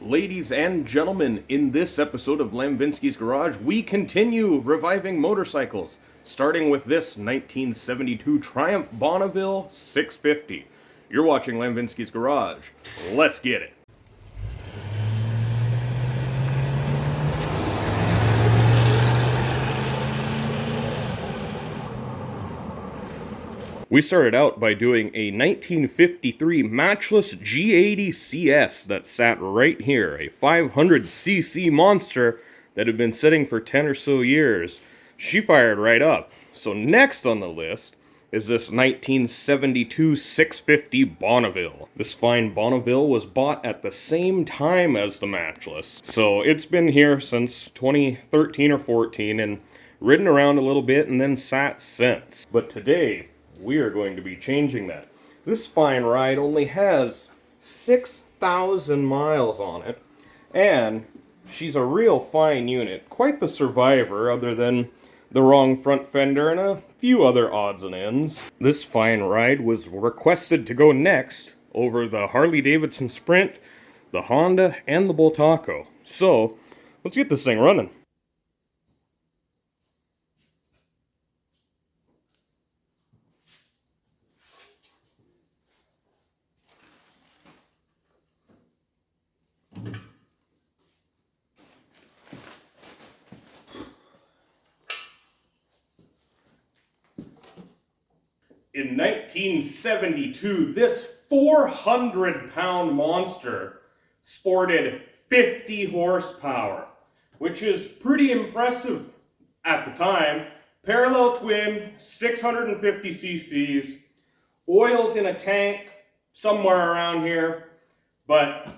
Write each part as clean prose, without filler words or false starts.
Ladies and gentlemen, in this episode of Lambvinski's Garage, we continue reviving motorcycles, starting with this 1972 Triumph Bonneville 650. You're watching Lambvinski's Garage. Let's get it. We started out by doing a 1953 Matchless G80CS that sat right here, a 500cc monster that had been sitting for 10 or so years. She fired right up. So next on the list is this 1972 650 Bonneville. This fine Bonneville was bought at the same time as the Matchless. So it's been here since 2013 or 14 and ridden around a little bit and then sat since. But today, we are going to be changing that. This fine ride only has 6,000 miles on it, and she's a real fine unit. Quite the survivor, other than the wrong front fender and a few other odds and ends. This fine ride was requested to go next over the Harley-Davidson Sprint, the Honda, and the Bultaco. So, let's get this thing running. In 1972, this 400-pound monster sported 50 horsepower, which is pretty impressive at the time. Parallel twin, 650 cc's, oils in a tank somewhere around here. But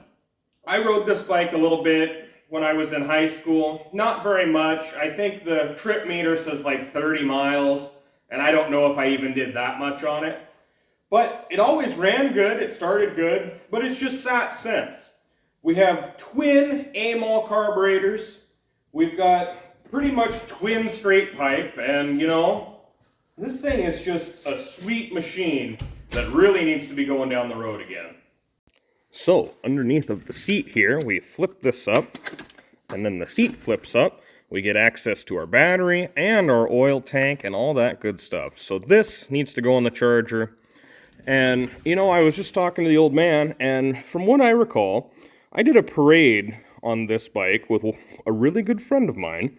I rode this bike a little bit when I was in high school. Not very much. I think the trip meter says like 30 miles. And I don't know if I even did that much on it. But it always ran good, it started good, but it's just sat since. We have twin AMOL carburetors. We've got pretty much twin straight pipe, and you know, this thing is just a sweet machine that really needs to be going down the road again. So, underneath of the seat here, we flip this up, and then the seat flips up. We get access to our battery and our oil tank and all that good stuff. So this needs to go on the charger. And, you know, I was just talking to the old man, and from what I recall, I did a parade on this bike with a really good friend of mine,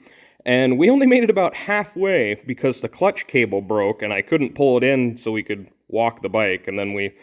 and we only made it about halfway because the clutch cable broke and I couldn't pull it in so we could walk the bike, and then we,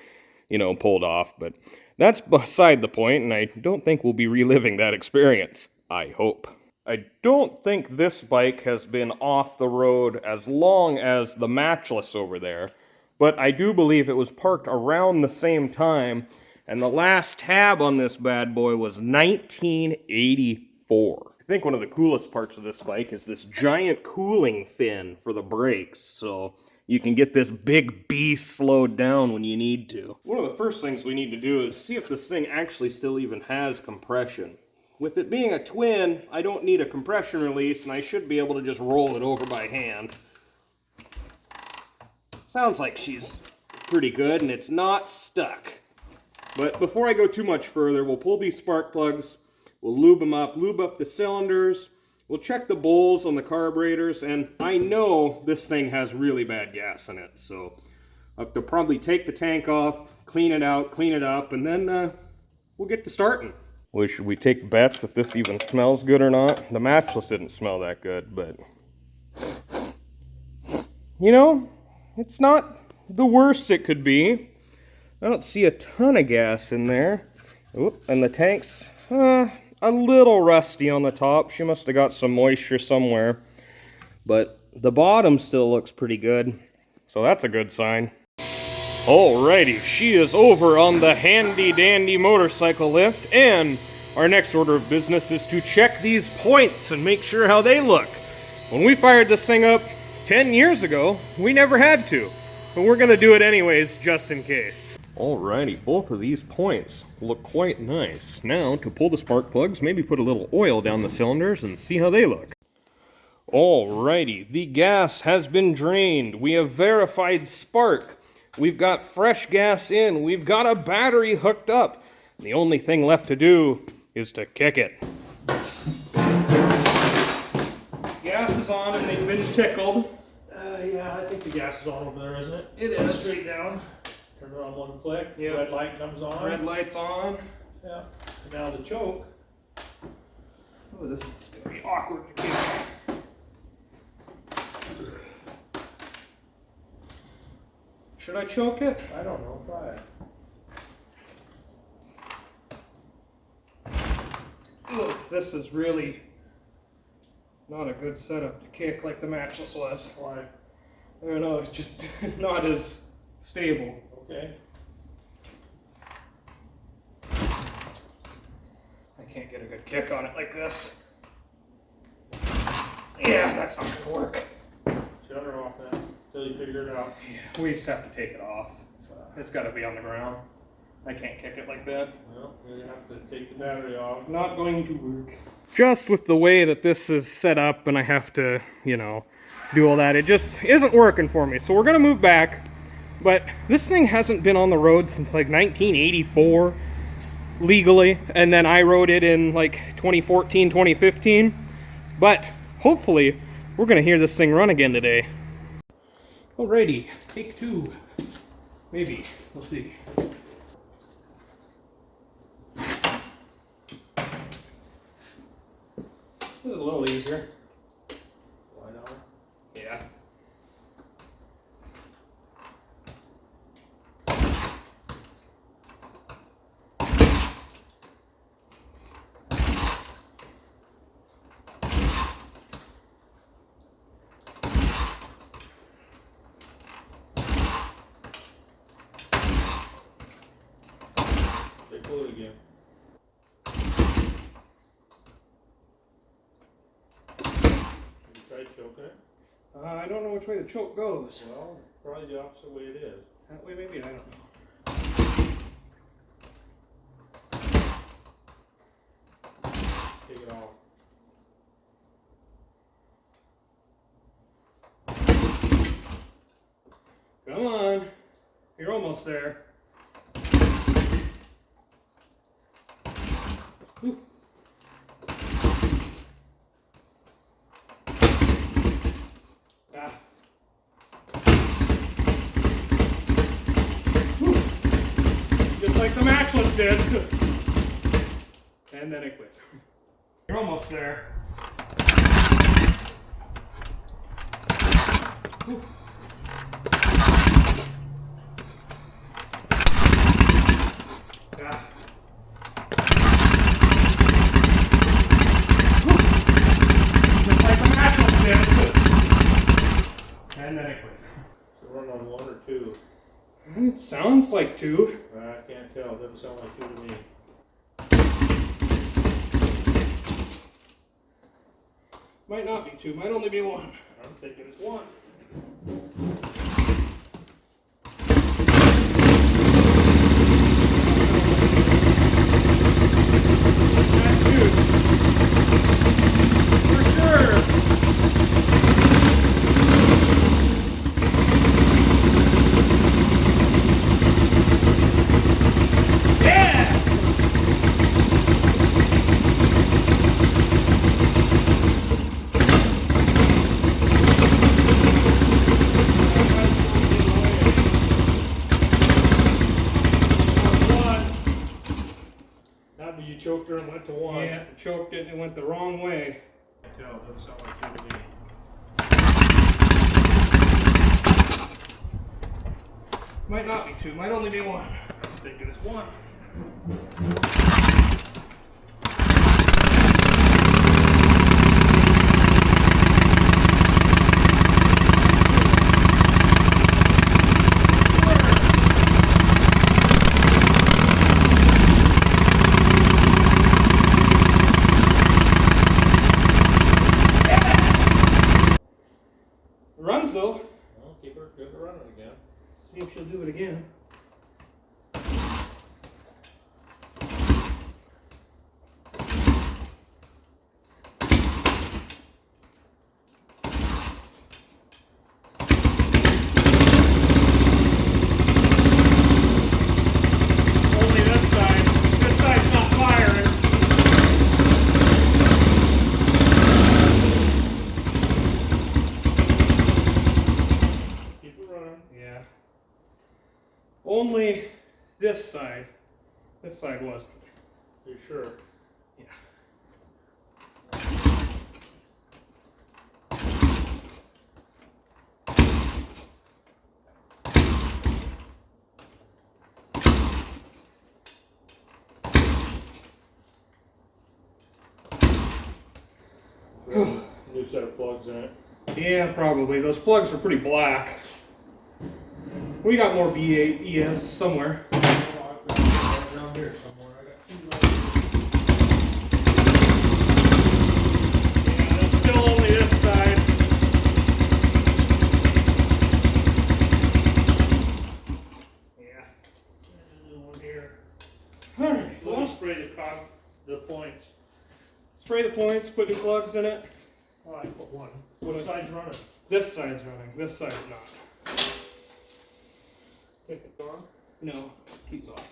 you know, pulled off. But that's beside the point, and I don't think we'll be reliving that experience. I hope. I don't think this bike has been off the road as long as the Matchless over there, but I do believe it was parked around the same time, and the last tab on this bad boy was 1984. I think one of the coolest parts of this bike is this giant cooling fin for the brakes, so you can get this big beast slowed down when you need to. One of the first things we need to do is see if this thing actually still even has compression. With it being a twin, I don't need a compression release, and I should be able to just roll it over by hand. Sounds like she's pretty good, and it's not stuck. But before I go too much further, we'll pull these spark plugs, we'll lube them up, lube up the cylinders, we'll check the bowls on the carburetors, and I know this thing has really bad gas in it, so I have to probably take the tank off, clean it out, clean it up, and then we'll get to starting. Should we take bets if this even smells good or not? The Matchless didn't smell that good, but you know, it's not the worst it could be. I don't see a ton of gas in there. Oop, and the tank's a little rusty on the top. She must have got some moisture somewhere. But the bottom still looks pretty good, so that's a good sign. Alrighty, she is over on the handy-dandy motorcycle lift, and our next order of business is to check these points and make sure how they look. When we fired this thing up 10 years ago, we never had to, but we're going to do it anyways, just in case. Alrighty, both of these points look quite nice. Now, to pull the spark plugs, maybe put a little oil down the cylinders and see how they look. Alrighty, the gas has been drained. We have verified spark. We've got fresh gas in. We've got a battery hooked up. The only thing left to do is to kick it. Gas is on and they've been tickled. Yeah, I think the gas is on over there, isn't it? It is. Straight down. Turn it on one click. Yep. Red light comes on. Red light's on. Yeah. And now the choke. Oh, this is going to be awkward to kick. Should I choke it? I don't know. Try it. Ugh, this is really not a good setup to kick like the Matchless was. Why? I don't know, it's just not as stable. Okay. I can't get a good kick on it like this. Yeah, that's not gonna work. Shut her off then, until you figure it out. Yeah, we just have to take it off. It's gotta be on the ground. I can't kick it like that. Well, you have to take the battery off. Not going to work. Just with the way that this is set up and I have to, you know, do all that, it just isn't working for me. So we're gonna move back, but this thing hasn't been on the road since like 1984 legally, and then I rode it in like 2014, 2015. But hopefully we're gonna hear this thing run again today. Alrighty, take two. Maybe, we'll see. This is a little easier. Why not? Yeah. They pull it again. Try choking it? I don't know which way the choke goes. Well, probably the opposite way it is. That way maybe, I don't know. Take it off. Come on. You're almost there. Ooh. Ah. Whew. Just like the Matchless did. And then it quit. You're almost there. Whew. Ah. Just like the Matchless did. And then it quit. So run on one or two. It sounds like two. I can't tell. It doesn't sound like two to me. Might not be two, might only be one. I'm thinking it's one. That's two. For sure. Yeah! You choked her and went to one. Yeah, choked it and it went the wrong way. I can tell. It doesn't sound like two to me. Might not be two, might only be one. I'm thinking it's one. Runs though. Well, keep her running again. See if she'll do it again. Only this side. This side's not firing. this side wasn't. You sure? Yeah. New set of plugs in it. Yeah, probably. Those plugs are pretty black. We got more B8ES somewhere. Oh, I've got it right down here somewhere. I got two right Yeah, that's still only this side. Yeah. here. And one here. Alright, Let me well, spray the points. spray the points, put new plugs in it. Oh, I put one. What side's running? This side's running, this side's not. Kick it on. No, keys off.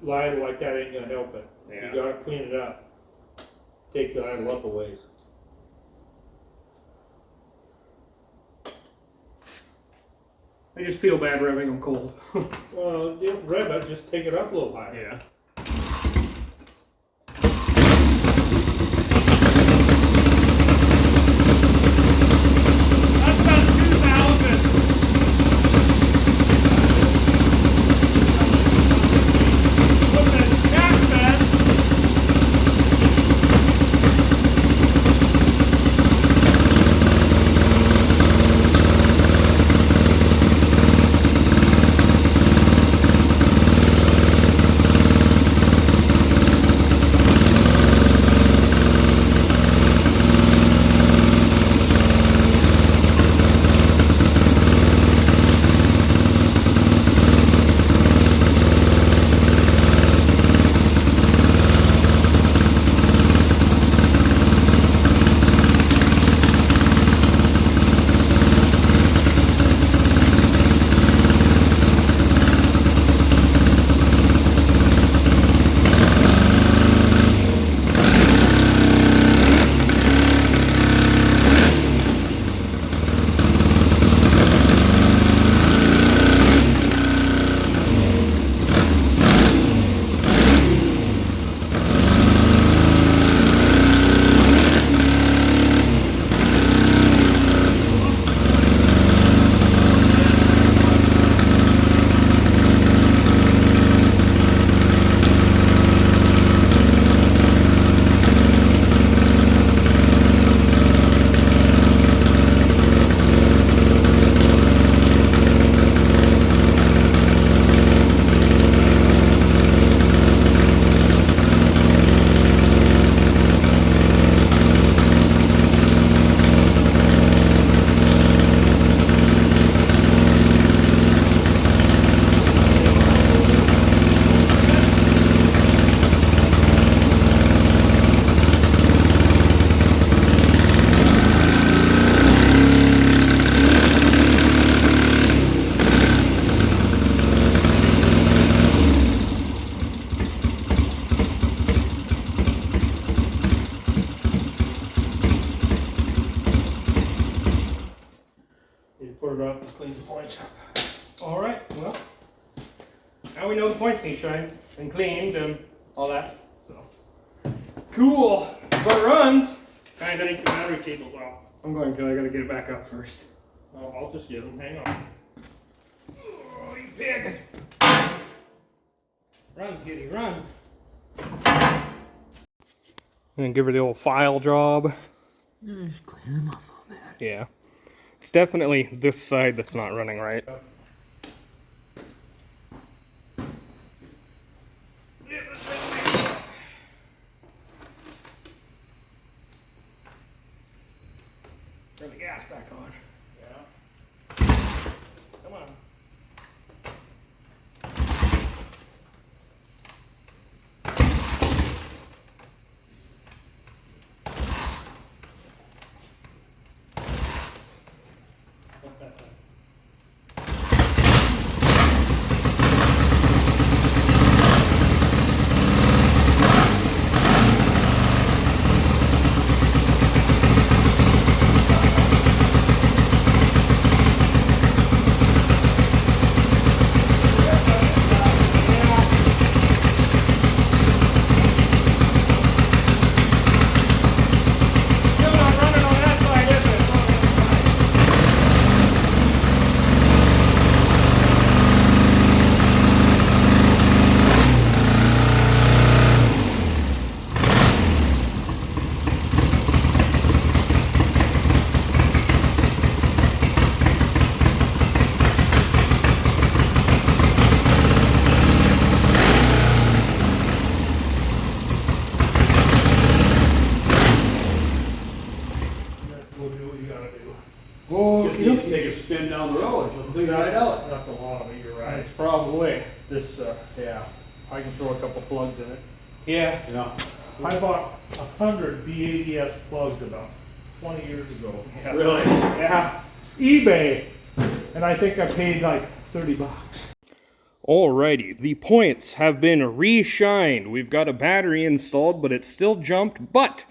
Line like that ain't gonna help it. Yeah. You gotta clean it up. Take the idle up a ways. I just feel bad revving them cold. Well, you don't rev it, just take it up a little higher. Yeah. That's about 2,000. What the jack says. Put it up and clean the points up. Alright, well, now we know the points need shined and cleaned and all that. So, cool. But it runs. Kinda take the battery cables off. I'm going to. I gotta get it back up first. Oh, I'll just get him. Hang on. Oh, you pig! Run, kitty, run! And give her the old file job. Just clean them up a little bit. Yeah. It's definitely this side that's not running right. Turn the gas back on. Yeah. Come on. Just take a spin down the road, so clean right out. That's a lot of it, you're right. It's probably. This, yeah, I can throw a couple plugs in it. Yeah. Yeah. I bought 100 B80S plugs about 20 years ago. Yeah. Really? Yeah. eBay. And I think I paid like 30 bucks. Alrighty, the points have been re-shined. We've got a battery installed, but it's still jumped, but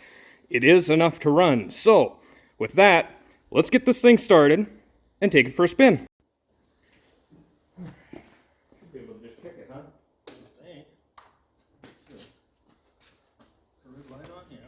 it is enough to run. So, with that, let's get this thing started and take it for a spin. Should be able to just kick it, huh? I think. Red light on? Yeah.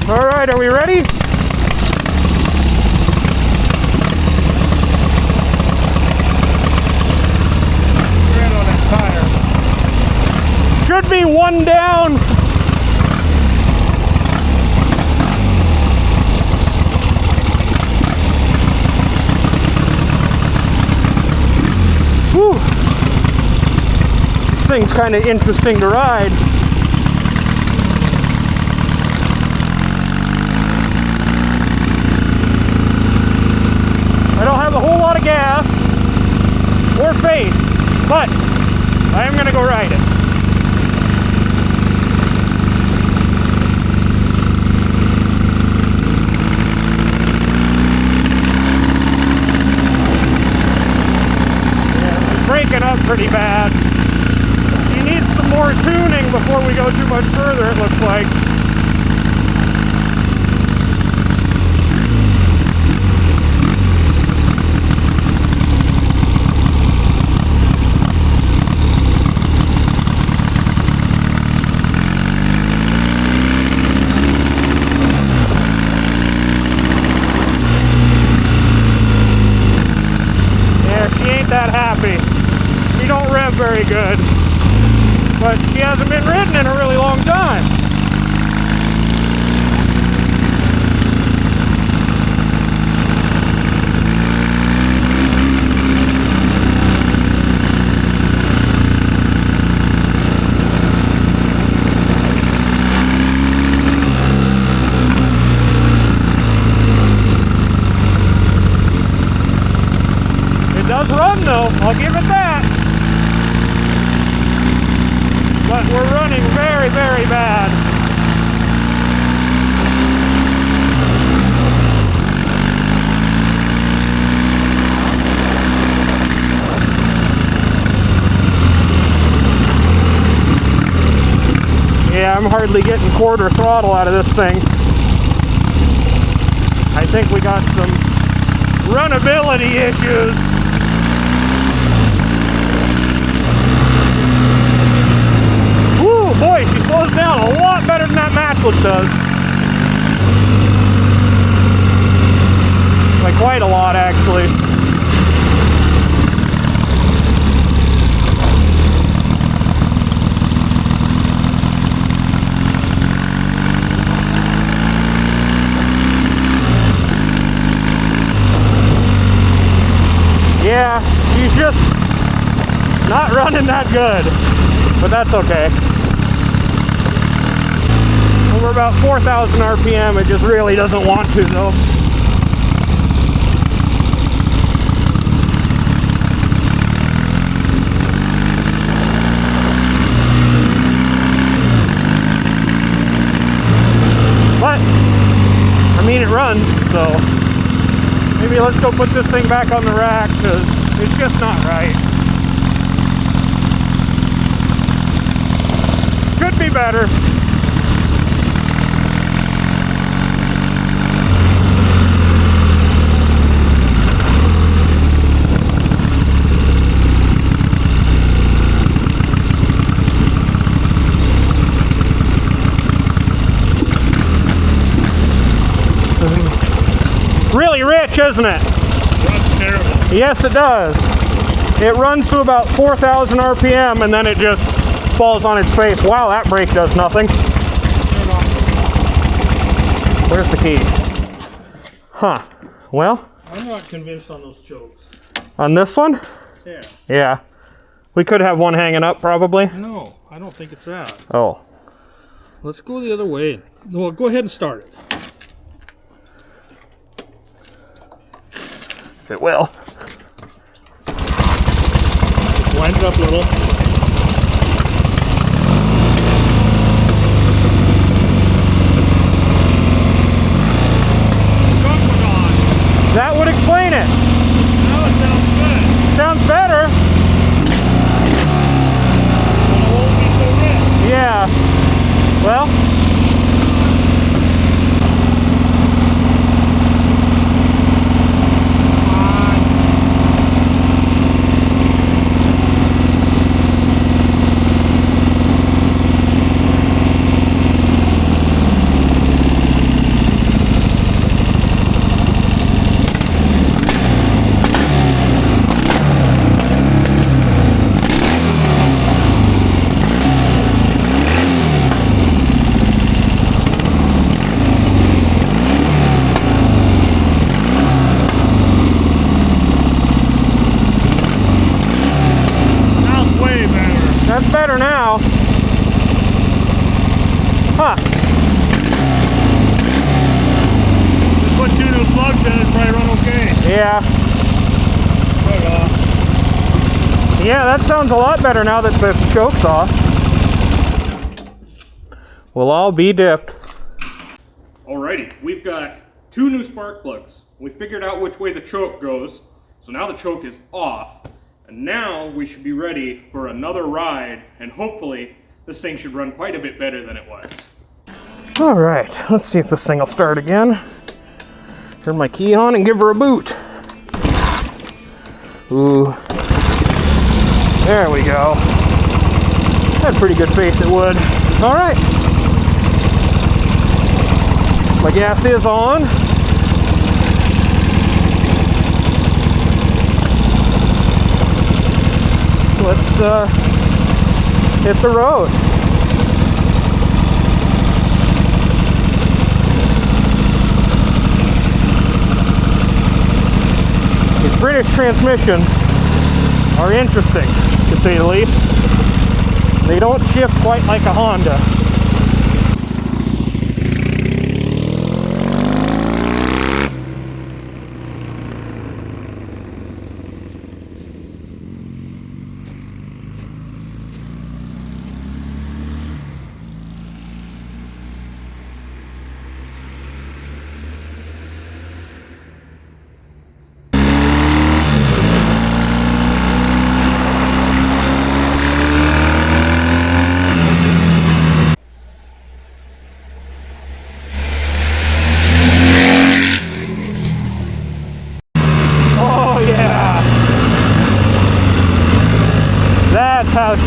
Alright, are we ready? Red on that tire. Should be one down. Whew. This thing's kind of interesting to ride. I don't have a whole lot of gas or faith, but I am going to go ride it. Yeah, it's breaking up pretty bad. He needs some more tuning before we go too much further, it looks like. That happy. She don't rev very good, but she hasn't been ridden in a really long time. does run though, I'll give it that. But we're running very, very bad. Yeah, I'm hardly getting quarter throttle out of this thing. I think we got some runnability issues. Woo, boy, she slows down a lot better than that Matchless does. Like quite a lot, actually. Yeah, she's just not running that good, but that's okay. When we're about 4,000 RPM, it just really doesn't want to though. But, I mean, it runs, so maybe let's go put this thing back on the rack, because it's just not right. Could be better. Really rich, isn't it? Runs terrible. Yes, it does. It runs to about 4,000 RPM and then it just falls on its face. Wow, that brake does nothing. Where's the key? Huh. Well, I'm not convinced on those chokes. on this one? Yeah. Yeah. We could have one hanging up probably. No, I don't think it's that. Oh. Let's go the other way. Well, go ahead and start it. If it will. Wind it up a little. That would explain it. Now it sounds good. Sounds better. It won't be so red. Yeah. Well. That's better now. Huh. Just put 2 new plugs in and probably run okay. Yeah. Right on. Yeah, that sounds a lot better now that the choke's off. We'll all be dipped. Alrighty, we've got 2 new spark plugs. We figured out which way the choke goes, so now the choke is off. And now we should be ready for another ride, and hopefully this thing should run quite a bit better than it was. All right, let's see if this thing will start again. Turn my key on and give her a boot. Ooh. There we go. Had pretty good faith it would. All right. My gas is on. Let's hit the road. These British transmissions are interesting, to say the least. They don't shift quite like a Honda.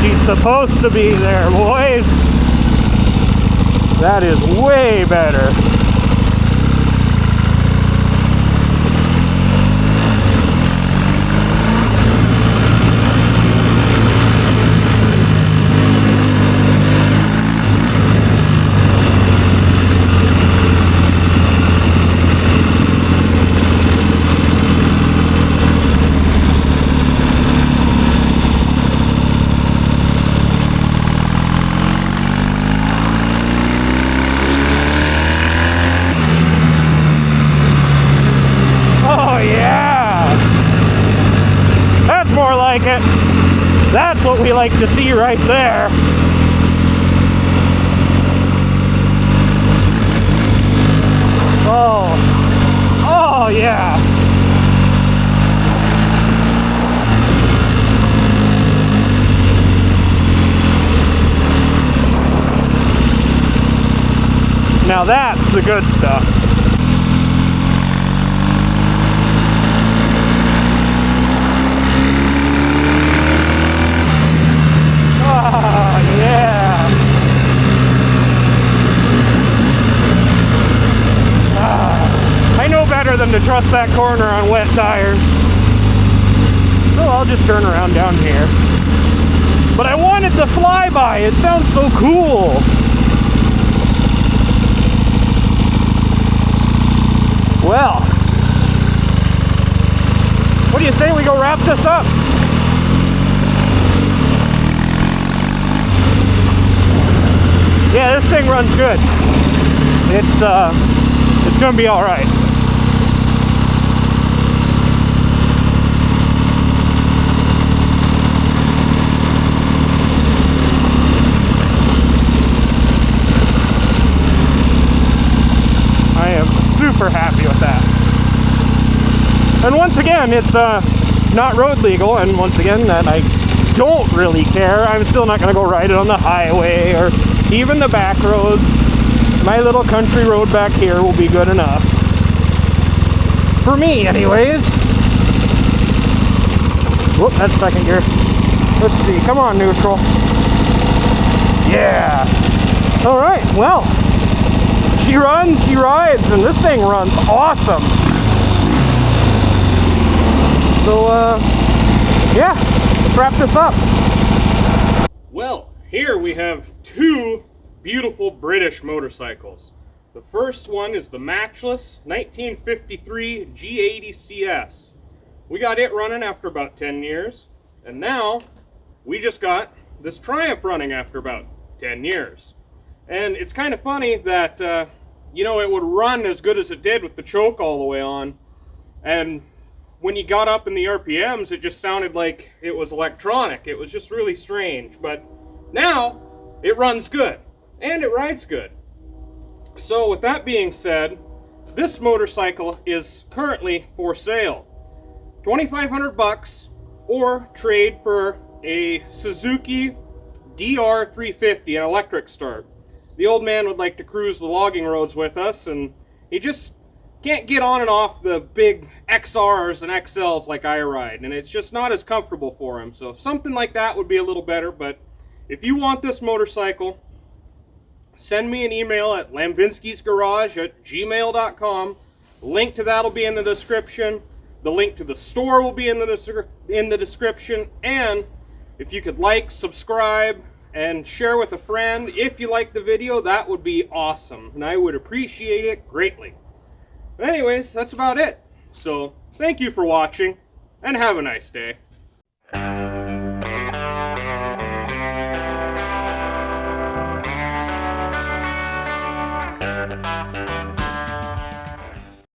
she's supposed to be there, boys. That is way better. It. That's what we like to see right there. Oh yeah. Now that's the good stuff. Than to trust that corner on wet tires. So I'll just turn around down here. But I wanted to fly by. It sounds so cool. Well, what do you say we go wrap this up? Yeah, this thing runs good. It's gonna be all right. Super happy with that. And once again, it's not road legal, and once again, that I don't really care. I'm still not going to go ride it on the highway or even the back roads. My little country road back here will be good enough. For me, anyways. Whoop, that's second gear. Let's see, come on, neutral. Yeah. All right, well. She runs, she rides, and this thing runs awesome. So, yeah, let's wrap this up. Well, here we have two beautiful British motorcycles. The first one is the Matchless 1953 G80CS. We got it running after about 10 years, and now we just got this Triumph running after about 10 years. And it's kind of funny that, you know, it would run as good as it did with the choke all the way on. And when you got up in the RPMs, it just sounded like it was electronic. It was just really strange. But now, it runs good. And it rides good. So with that being said, this motorcycle is currently for sale. $2,500 or trade for a Suzuki DR350, an electric start. The old man would like to cruise the logging roads with us, and he just can't get on and off the big XRs and XLs like I ride, and it's just not as comfortable for him. So something like that would be a little better. But if you want this motorcycle, send me an email at lambvinskisgarage@gmail.com. Link to that will be in the description. The link to the store will be in the description. And if you could like, subscribe, and share with a friend if you like the video, that would be awesome, and I would appreciate it greatly. But anyways, that's about it. So thank you for watching, and have a nice day.